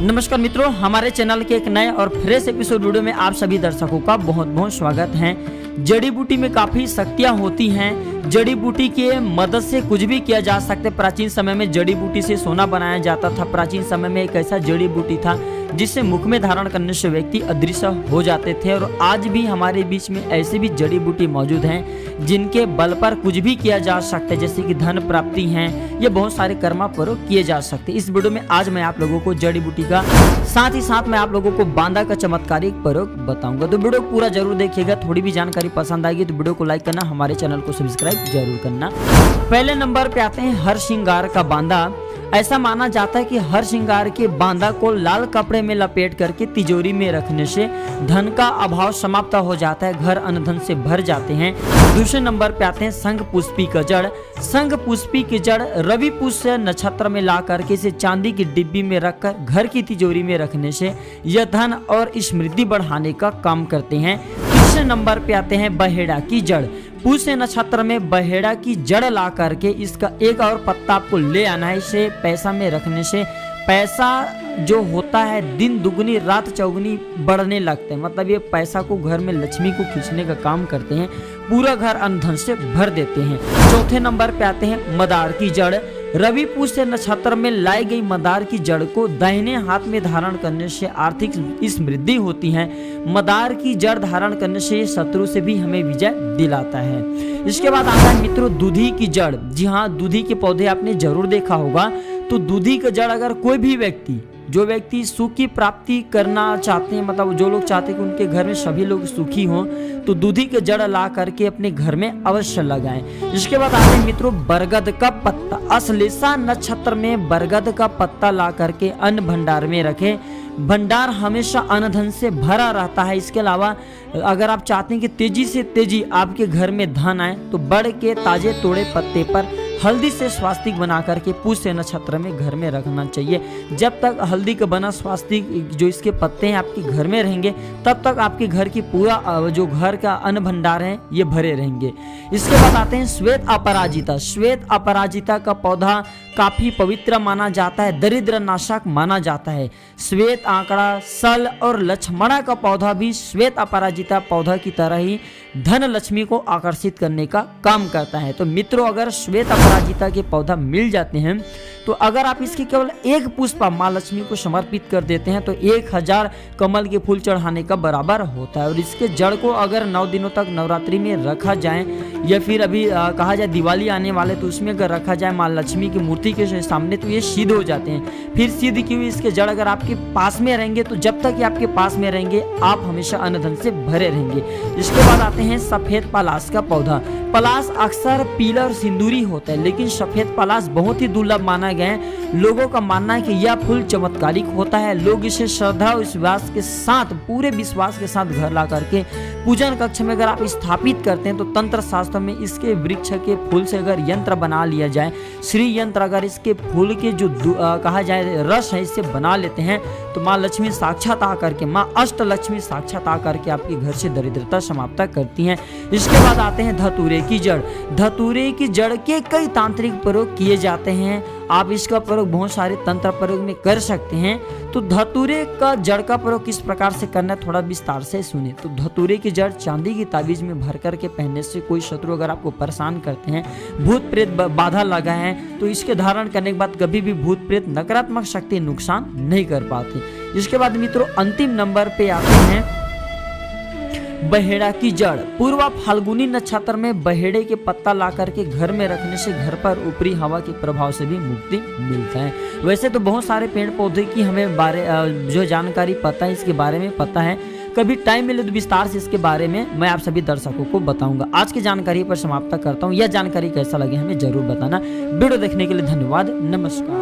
नमस्कार मित्रों, हमारे चैनल के एक नए और फ्रेश एपिसोड वीडियो में आप सभी दर्शकों का बहुत बहुत स्वागत है। जड़ी बूटी में काफी शक्तियां होती हैं। जड़ी बूटी के मदद से कुछ भी किया जा सकता है। प्राचीन समय में जड़ी बूटी से सोना बनाया जाता था। प्राचीन समय में एक ऐसा जड़ी बूटी था जिसे मुख में धारण करने से व्यक्ति अदृश्य हो जाते थे। और आज भी हमारे बीच में ऐसे भी जड़ी बूटी मौजूद हैं जिनके बल पर कुछ भी किया जा सकता है, जैसे कि धन प्राप्ति हैं, ये बहुत सारे कर्मा प्रयोग किए जा सकते हैं। इस वीडियो में आज मैं आप लोगों को जड़ी बूटी का साथ ही साथ मैं आप लोगों को बांदा का चमत्कारिक प्रयोग बताऊंगा। तो वीडियो पूरा जरूर देखिएगा। थोड़ी भी जानकारी पसंद आएगी तो वीडियो को लाइक करना, हमारे चैनल को सब्सक्राइब जरूर करना। पहले नंबर पे आते हैं हर श्रृंगार का बांदा। ऐसा माना जाता है कि हर श्रृंगार के बांदा को लाल कपड़े में लपेट करके तिजोरी में रखने से धन का अभाव समाप्त हो जाता है, घर अनधन से भर जाते हैं। दूसरे नंबर पे आते हैं संघ पुष्पी का जड़। संघ पुष्पी की जड़ रवि पुष्य नक्षत्र में ला करके इसे चांदी की डिब्बी में रखकर घर की तिजोरी में रखने से यह धन और समृद्धि बढ़ाने का काम करते हैं। तीसरे नंबर पे आते हैं बहेड़ा की जड़। पुष्य नक्षत्र में बहेड़ा की जड़ ला करके इसका एक और पत्ता आपको ले आना है। इसे पैसा में रखने से पैसा जो होता है दिन दुगनी रात चौगुनी बढ़ने लगते हैं। मतलब ये पैसा को घर में लक्ष्मी को खींचने का काम करते हैं, पूरा घर अनधन से भर देते हैं। चौथे नंबर पे आते हैं मदार की जड़। रवि पुष्य नक्षत्र में लाई गई मदार की जड़ को दाहिने हाथ में धारण करने से आर्थिक समृद्धि होती है। मदार की जड़ धारण करने से शत्रु से भी हमें विजय दिलाता है। इसके बाद आता है मित्रों दूधी की जड़। जी हाँ, दूधी के पौधे आपने जरूर देखा होगा। तो दूधी की जड़ अगर कोई भी व्यक्ति जो व्यक्ति सुख की प्राप्ति करना चाहते हैं, मतलब जो लोग चाहते हैं कि उनके घर में सभी लोग सुखी हों, तो दूधी के जड़ ला करके अपने घर में अवश्य लगाएं। इसके बाद आते हैं मित्रों बरगद का पत्ता। अश्लेषा नक्षत्र में बरगद का पत्ता ला करके अन्न भंडार में रखें। भंडार हमेशा अनधन से भरा रहता है। इसके अलावा अगर आप चाहते हैं कि तेजी से तेजी आपके घर में धन आए तो बड़ के ताजे तोड़े पत्ते पर हल्दी से स्वास्तिक बना करके पुष्य नक्षत्र में घर में रखना चाहिए। जब तक हल्दी का बना स्वास्तिक जो इसके पत्ते हैं आपके घर में रहेंगे तब तक आपके घर की पूरा जो घर का अन्न भंडार है ये भरे रहेंगे। इसके बाद आते हैं श्वेत अपराजिता। श्वेत अपराजिता का पौधा काफी पवित्र माना जाता है, दरिद्र नाशक माना जाता है। श्वेत आंकड़ा, सल और लक्ष्मणा का पौधा भी श्वेत अपराजिता पौधा की तरह ही धन लक्ष्मी को आकर्षित करने का काम करता है। तो मित्रों अगर श्वेत अपराजिता के पौधा मिल जाते हैं तो अगर आप इसके केवल एक पुष्प माँ लक्ष्मी को समर्पित कर देते हैं तो 1000 कमल के फूल चढ़ाने का बराबर होता है। और इसके जड़ को अगर 9 दिनों तक नवरात्रि में रखा जाए या फिर अभी कहा जाए दिवाली आने वाले तो उसमें अगर रखा जाए माँ लक्ष्मी की मूर्ति के सामने तो ये सिद्ध हो जाते हैं। फिर सिद्ध की हुई इसके जड़ अगर आपके पास में रहेंगे तो जब तक ये आपके पास में रहेंगे आप हमेशा अन्न से भरे रहेंगे। इसके बाद आते हैं सफेद पलाश का पौधा। पलाश अक्सर पीला और सिंदूरी होता है, लेकिन सफेद पलाश बहुत ही दुर्लभ माना गया है। लोगों का मानना है कि यह फूल चमत्कारिक होता है। लोग इसे श्रद्धा और विश्वास के साथ, पूरे विश्वास के साथ घर ला करके पूजन कक्ष में अगर आप स्थापित करते हैं तो तंत्र शास्त्र में इसके वृक्ष के फूल से अगर यंत्र बना लिया जाए, श्री यंत्र अगर इसके फूल के जो कहा जाए रस है इससे बना लेते हैं तो माँ लक्ष्मी साक्षात आकर के, माँ अष्ट लक्ष्मी साक्षात आकर के आपके घर से दरिद्रता समाप्त करती हैं। इसके बाद आते हैं धतूरे की जड़। धतूरे की जड़ के कई तांत्रिक प्रयोग किए जाते हैं। आप इसका प्रयोग बहुत सारे तंत्र प्रयोग में कर सकते हैं। तो धतूरे का जड़ का प्रयोग किस प्रकार से करना है थोड़ा विस्तार से सुने। तो धतूरे की जड़ चांदी की ताबीज में भर करके पहनने से कोई शत्रु अगर आपको परेशान करते हैं, भूत प्रेत बाधा लगा है, तो इसके धारण करने के बाद कभी भी भूत प्रेत नकारात्मक शक्ति नुकसान नहीं कर पाते। इसके बाद मित्रों अंतिम नंबर पे आते हैं बहेड़ा की जड़। पूर्व फाल्गुनी नक्षत्र में बहेड़े के पत्ता ला करके घर में रखने से घर पर ऊपरी हवा के प्रभाव से भी मुक्ति मिलता है। वैसे तो बहुत सारे पेड़ पौधे की हमें जो जानकारी पता है, इसके बारे में पता है। कभी टाइम मिले तो विस्तार से इसके बारे में मैं आप सभी दर्शकों को बताऊंगा। आज की जानकारी पर समाप्त करता हूं। यह जानकारी कैसा लगे हमें जरूर बताना। वीडियो देखने के लिए धन्यवाद। नमस्कार।